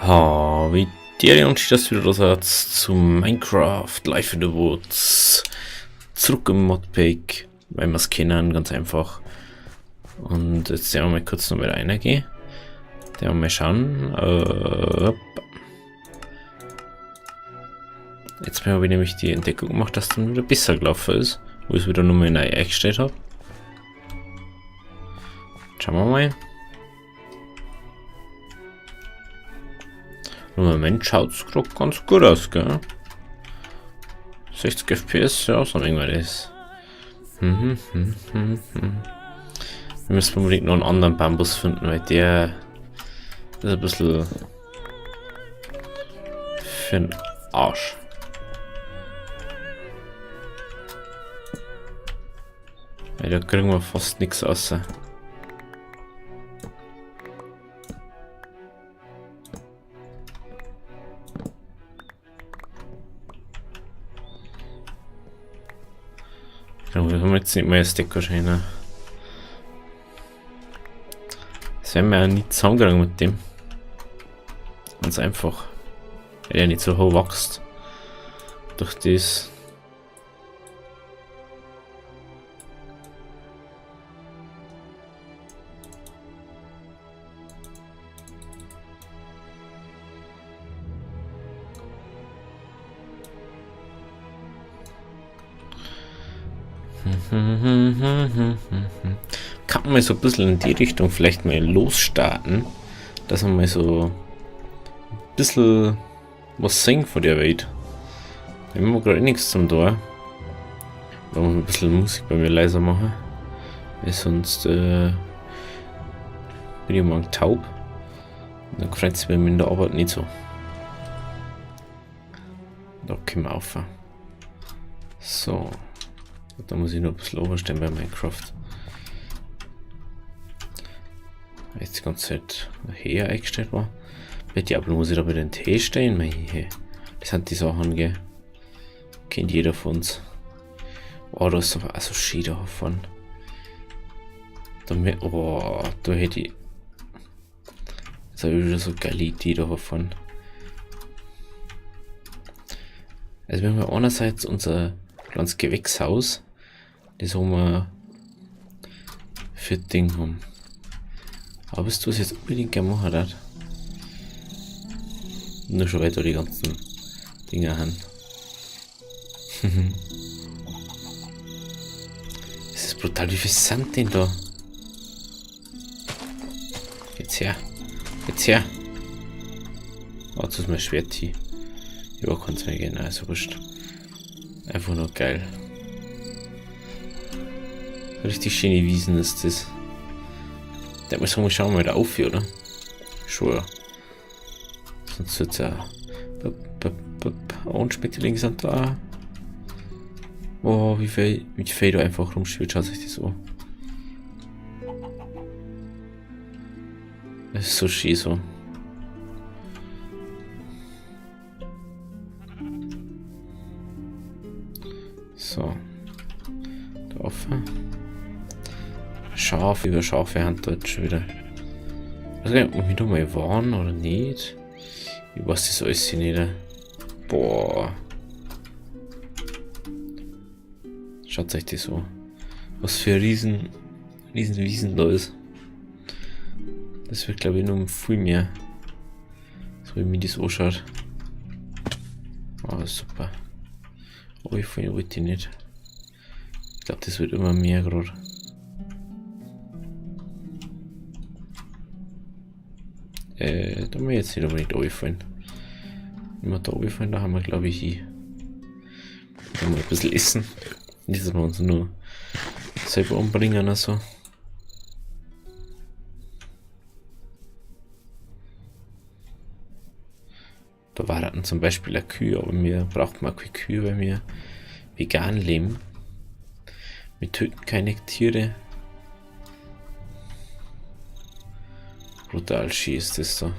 Wie dir und das wieder das zu Minecraft Live in the Woods. Zurück im Modpack, weil wir es kennen, ganz einfach. Und jetzt werden wir mal kurz noch wieder reingehen. Der mal schauen. Jetzt habe ich nämlich die Entdeckung gemacht, dass dann wieder besser gelaufen ist, wo ich es wieder nochmal neu eingestellt habe. Schauen wir mal. Im Moment schaut es gerade ganz gut aus, gell? 60 FPS, ja, so irgendwas ist. Wir müssen unbedingt noch einen anderen Bambus finden, weil der ist ein bisschen für den Arsch. Weil da kriegen wir fast nichts außer. Wir haben jetzt nicht mehr das Deck wahrscheinlich. Das werden wir ja nicht zusammengegangen mit dem. Ganz einfach. Weil er nicht so hoch wächst. Durch das. Kann man mal so ein bisschen in die Richtung vielleicht mal losstarten, dass man mal so ein bisschen was sehen von der Welt. Wir haben gerade nichts zum Tor. Da muss ein bisschen Musik bei mir leiser machen, weil sonst bin ich morgen taub. Und dann freut es bei mir in der Arbeit nicht so. Da können wir aufhören. So. Da muss ich noch ein bisschen overstellen bei Minecraft. Jetzt die ganze Zeit her eingestellt war. Bei Diablo muss ich da bei den T stehen. Das sind die Sachen, gell? Kennt jeder von uns. Oh, da ist aber auch so schön davon. Oh, da hätte ich. Jetzt habe ich wieder so geile Idee davon. Also wir haben ja einerseits unser kleines Gewächshaus. Das haben wir für Ding haben. Aber bist du es jetzt unbedingt gerne machen darf? Nur schon weiter die ganzen Dinger haben. Es ist brutal, wie viel Sand denn da? Jetzt her. Jetzt her. Oh, jetzt ist mein Schwert hier. Ja, kann es mir gehen, also wurscht. Einfach nur geil. Richtig schöne Wiesen ist das. Der muss mal schauen, mal da auf hier, oder? Schon. Sonst wird es ja. Und Schmetterlinge sind da. Oh, wie viel da einfach rumschwirrt, schaut sich das an. Das ist so schön so. So. Da offen. Schaf über Schafe Hand dort schon wieder. Ich weiß gar nicht, ob wir da mal waren oder nicht. Ich weiß das alles nicht. Boah. Schaut euch das an. Was für riesen Wiesen da ist. Das wird glaube ich noch viel mehr. So wie mir das anschaut. Oh, super. Oh, ich wollte nicht. Ich glaube, das wird immer mehr gerade. Da muss ich jetzt nicht unbedingt runterfallen. Wenn wir da runterfallen, da haben wir glaube ich hier. Da haben wir ein bisschen Essen. Nicht, dass wir uns nur selber umbringen oder so. Da warten zum Beispiel eine Kühe, aber wir brauchen mal keine Kühe, weil wir vegan leben. Wir töten keine Tiere. Brutal schön ist das da.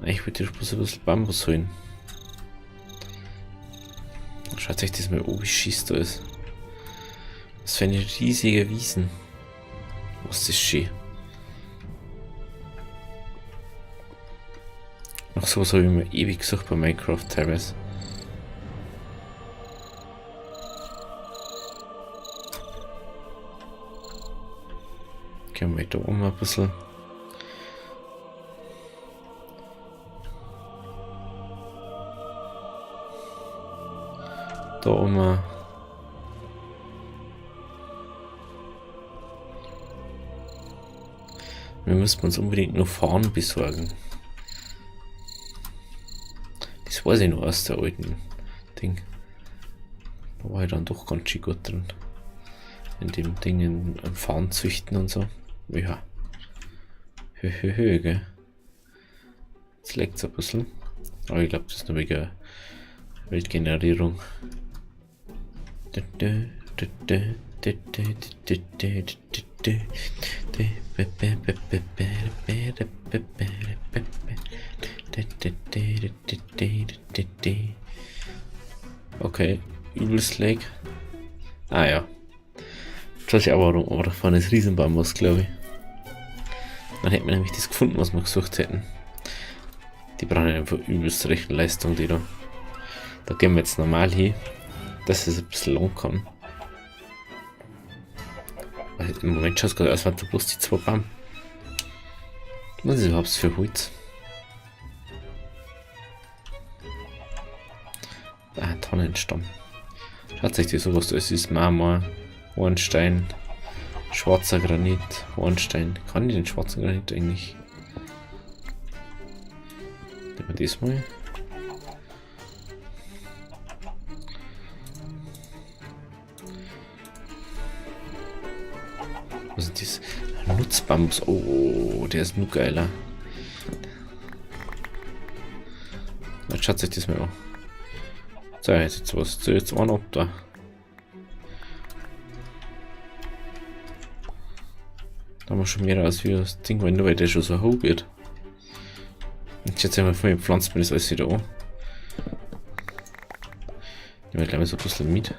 Ich würde dir bloß ein bisschen Bambus holen. Schaut euch das mal an, wie schießt da ist. Was für eine riesige Wiesen. Was ist schön. Nach sowas habe ich mir ewig gesucht bei Minecraft teilweise. Gehen wir da oben ein bisschen. Da oben. Wir müssen uns unbedingt noch Farben besorgen. Das weiß ich noch aus der alten Ding. Da war ich dann doch ganz schön gut drin. In dem Ding in Farben züchten und so. Ja. Gell? Jetzt leckt es ein bisschen. Aber ich glaube, das ist nur wegen Weltgenerierung. Okay, übelst Lag. Ah ja. Schau ich aber rum, aber da vorne ist Riesenbambus, glaube ich. Dann hätten wir nämlich das gefunden, was wir gesucht hätten. Die brauchen einfach übelst Rechenleistung, die da. Da gehen wir jetzt normal hin, dass es ein bisschen lang kann. Weil im Moment schaut es gerade aus, als wären bloß die 2 Baum. Was ist überhaupt für Holz? Ah, Tannenstamm. Schaut euch das sowas an, es ist Marmor, Hornstein, schwarzer Granit, Hornstein. Kann ich den schwarzen Granit eigentlich? Nehmen wir das mal. Was ist das? Nutzbambus. Oh, der ist nur geiler. Jetzt schaut sich das mal an. So, jetzt was. So, jetzt einen ab da. Da haben wir schon mehr als wie das Ding, weil nur weil der schon so hoch wird. Jetzt schätze ich mal von mir, pflanzt mir das alles wieder an. Nehmen wir gleich so ein bisschen mit.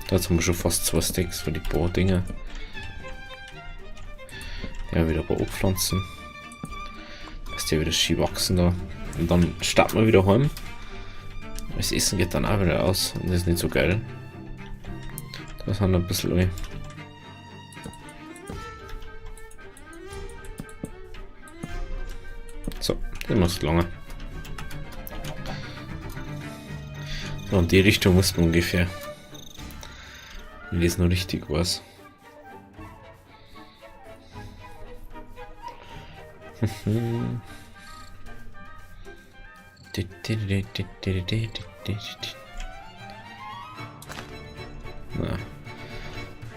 Da haben wir schon fast 2 Stacks für die paar Dinger. Ja, wieder ein paar abpflanzen. Dass die wieder schön wachsen da. Und dann starten wir wieder heim. Das Essen geht dann auch wieder aus und das ist nicht so geil. Das haben wir ein bisschen rein. So, den muss lange. So, in die Richtung muss man ungefähr. Wenn das noch richtig weiß. Na,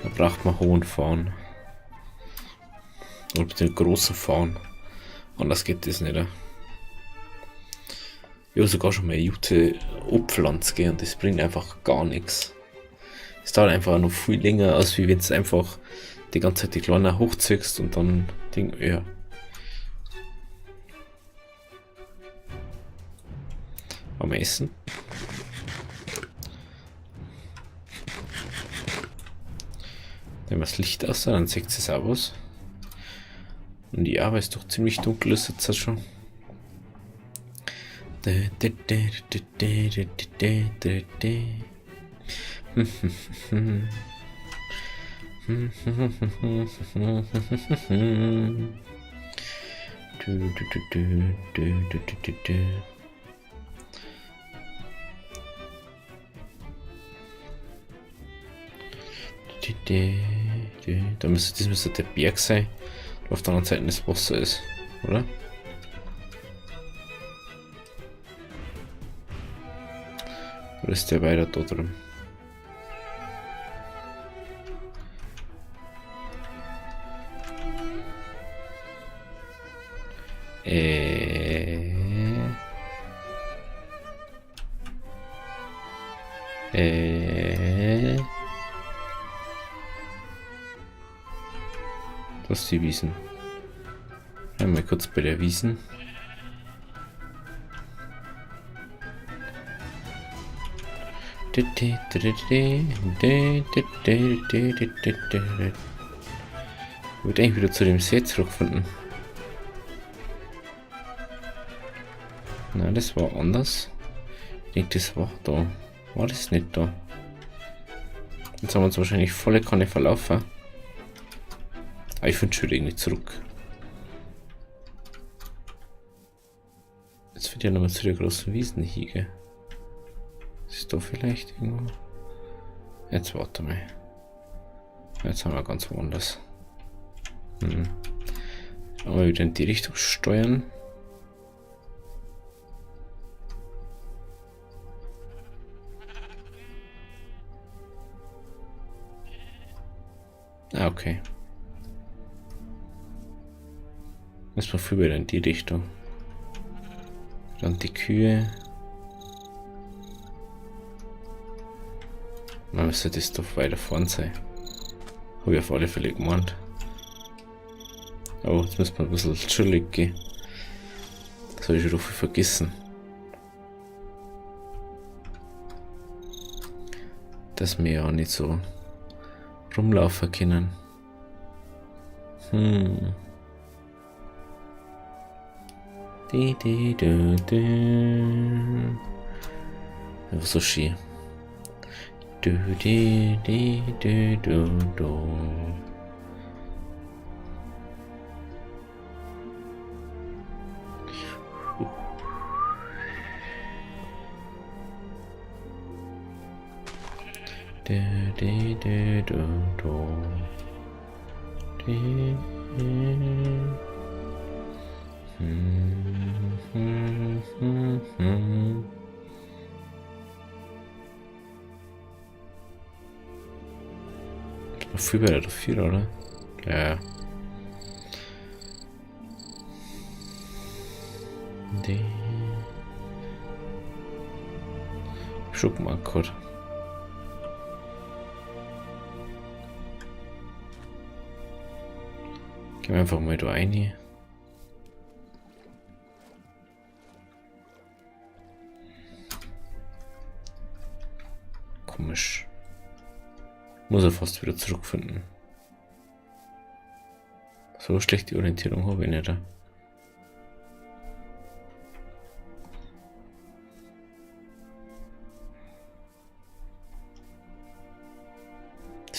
da braucht man hohen Fahren. Oder den großen Fahren. Anders geht das nicht. Ich habe sogar schon mal Jute abpflanzt und das bringt einfach gar nichts. Es dauert einfach noch viel länger, als wie wenn es einfach die ganze Zeit die Kleine hochziehst und dann Ding, ja. Am Essen. Wenn man das Licht aus, dann sieht es auch aus. Und ja, weil es doch ziemlich dunkel ist jetzt schon. Das müsste der Berg sein, der auf der anderen Seite das Wasser ist, oder? Oder ist der weiter da drin? Das ist die Wiesen. Einmal kurz bei der Wiesen. würde eigentlich wieder zu dem See zurückfinden. Nein, das war anders. Ich denke, das war da. War das nicht da? Jetzt haben wir uns wahrscheinlich volle Kanne verlaufen. Aber ich finde schon irgendwie zurück. Jetzt wird ja nochmal zu der großen Wiesen hier. Ist da vielleicht irgendwo? Jetzt warte mal. Jetzt haben wir ganz woanders. Aber wieder in die Richtung steuern. Ah, okay. Jetzt mal viel wieder in die Richtung. Dann die Kühe. Man müsste das doch weiter vorn sein. Habe ich auf alle Fälle gemeint. Oh, jetzt müssen wir ein bisschen chillig gehen. Das habe ich schon viel vergessen. Dass wir ja nicht so rumlaufen können. Einfach so schön. Viel besser dafür, oder? Ja. Schub mal kurz. Gehen wir einfach mal da rein hier. Komisch. Muss er fast wieder zurückfinden. So schlechte Orientierung habe ich nicht. Das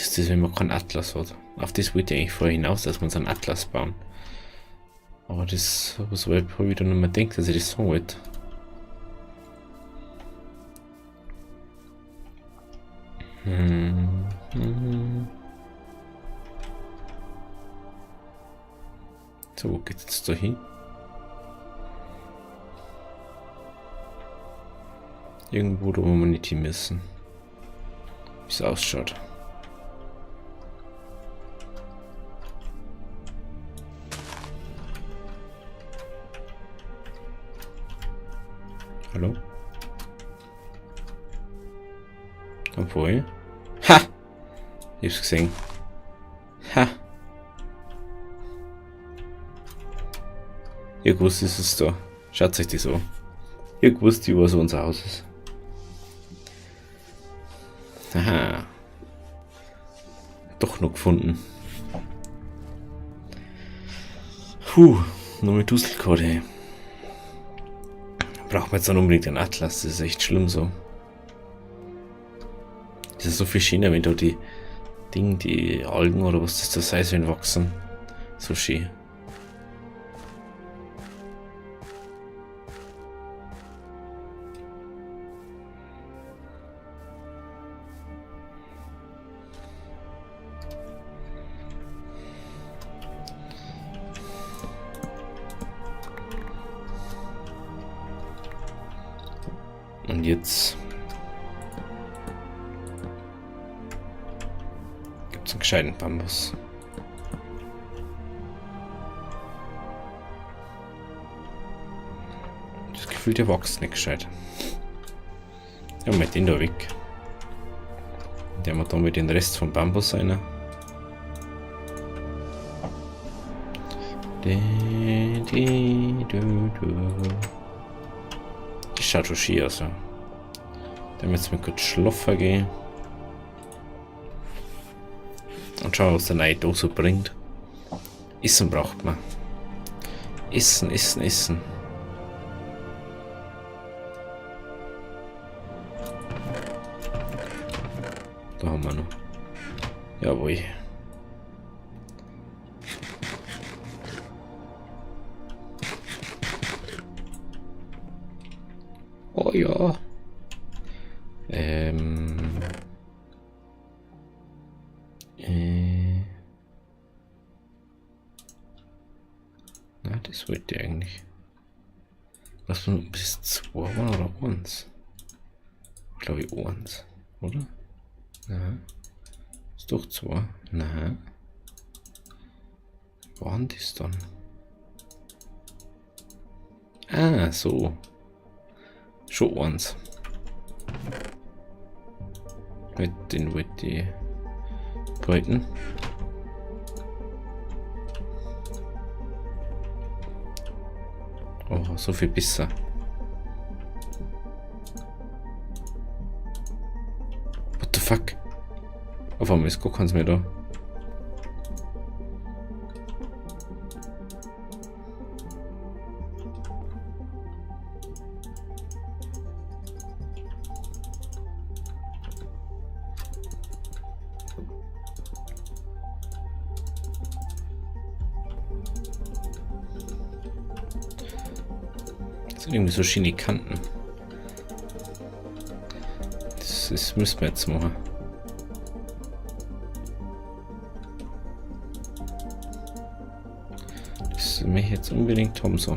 ist das, wenn man keinen Atlas hat. Auf das wollte ich eigentlich vorher hinaus, dass wir uns einen Atlas bauen. Aber das, so weit habe ich dann nicht mehr gedacht, dass ich das sagen wollte. So, wo geht's jetzt da hin? Irgendwo, da wo wir nicht hin müssen. Wie es ausschaut. Hallo? Obwohl. Ha! Ich hab's gesehen. Ha! Ich wusste, ist es da. Schaut euch das an. Ich wusste, wo so unser Haus ist. Aha. Doch noch gefunden. Nur mit Dusselkarte. Braucht man jetzt dann unbedingt einen Atlas, das ist echt schlimm so. Das ist so viel schöner, wenn da die Dinge, die Algen oder was das da sei, wenn wachsen. So schön. Und jetzt gibt es einen gescheiten Bambus. Das Gefühl, der wächst nicht gescheit. Ja, mit den da weg. Der haben wir dann mit den Rest vom Bambus rein. Das schaut schon schön aus. Dann jetzt mal kurz schlafen gehen. Und schauen, was der neue Dose bringt. Essen braucht man. Essen, essen, essen. Da haben wir noch. Jawohl. Oh ja. Na, das wollte ich eigentlich. Was man bis 2 oder 1? Ich glaube 1, oder? Na. Ist doch 2. Na. Waren das dann? Ah, so. Schon 1. Mit den wollte ich behalten. Oh, so viel besser. What the fuck? Auf einmal ist gar keins mehr da. Das sind irgendwie so schöne Kanten. Das müssen wir jetzt machen. Das möchte ich jetzt unbedingt haben so.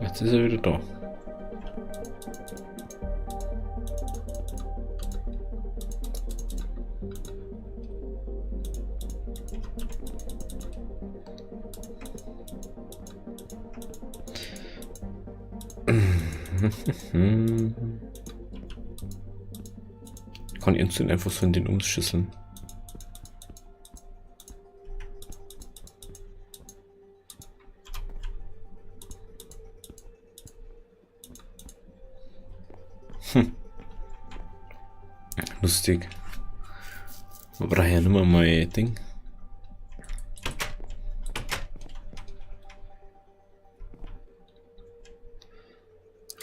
Jetzt ist er wieder da. Kann ich instant einfach so in den umschüsseln. Lustig. Wir brauchen ja nur mal ein Ding.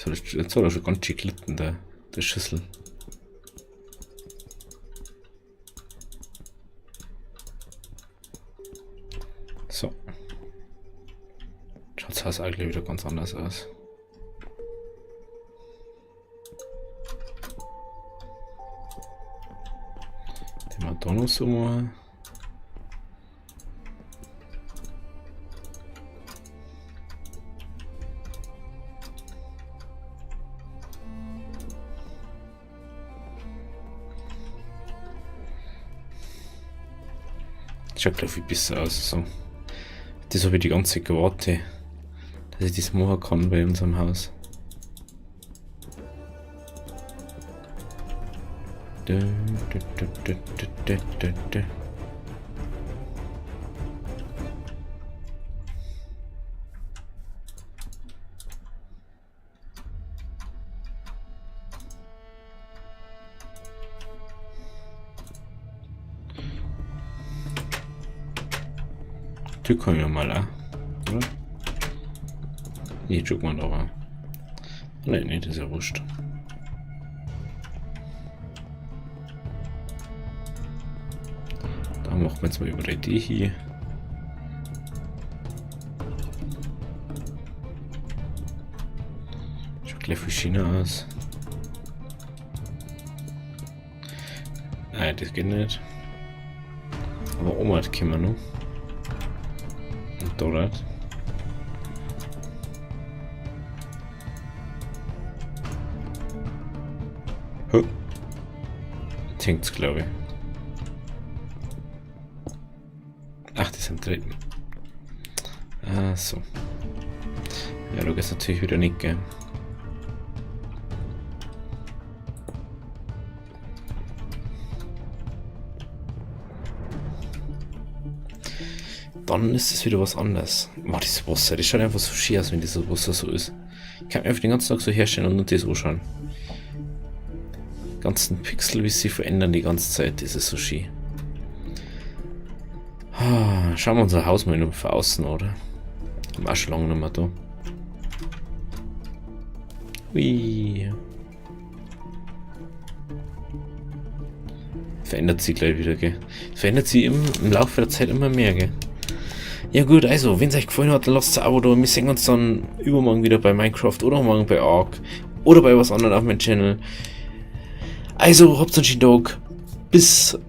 Jetzt hat er schon ganz schön gelitten, der Schüssel. So. Schaut das Haus eigentlich wieder ganz anders aus. Den wir da noch so machen. Schaut gleich viel besser aus. So. Das habe ich die ganze Zeit gewartet, dass ich das machen kann bei unserem Haus. Die können wir mal an, oder? Nee, schaut man aber. Nein, nee, das ist ja wurscht. Da machen wir jetzt mal über die hier. Schaut gleich viel China aus. Nein, das geht nicht. Aber Oma, das können wir noch. Dort. Hängt es, glaube ich. Ach, die sind dritten. Ah, so. Ja, du gehst natürlich wieder nicht, gell? Dann ist es wieder was anderes. Boah, dieses Wasser, das schaut einfach so schön aus, wenn dieses Wasser so ist. Ich kann mir einfach den ganzen Tag so herstellen und nur das anschauen. Die ganzen Pixel, wie sie verändern die ganze Zeit, das ist so schön. Schauen wir unser Haus mal von außen, oder? Haben wir auch schon lange nicht mehr da. Ui. Verändert sich gleich wieder, gell? Verändert sich im Laufe der Zeit immer mehr, gell? Ja gut, also, wenn es euch gefallen hat, dann lasst es ein Abo da. Wir sehen uns dann übermorgen wieder bei Minecraft oder morgen bei Ark oder bei was anderem auf meinem Channel. Also, habt einen schönen Tag. Bis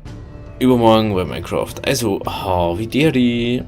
übermorgen bei Minecraft. Also, wie der die.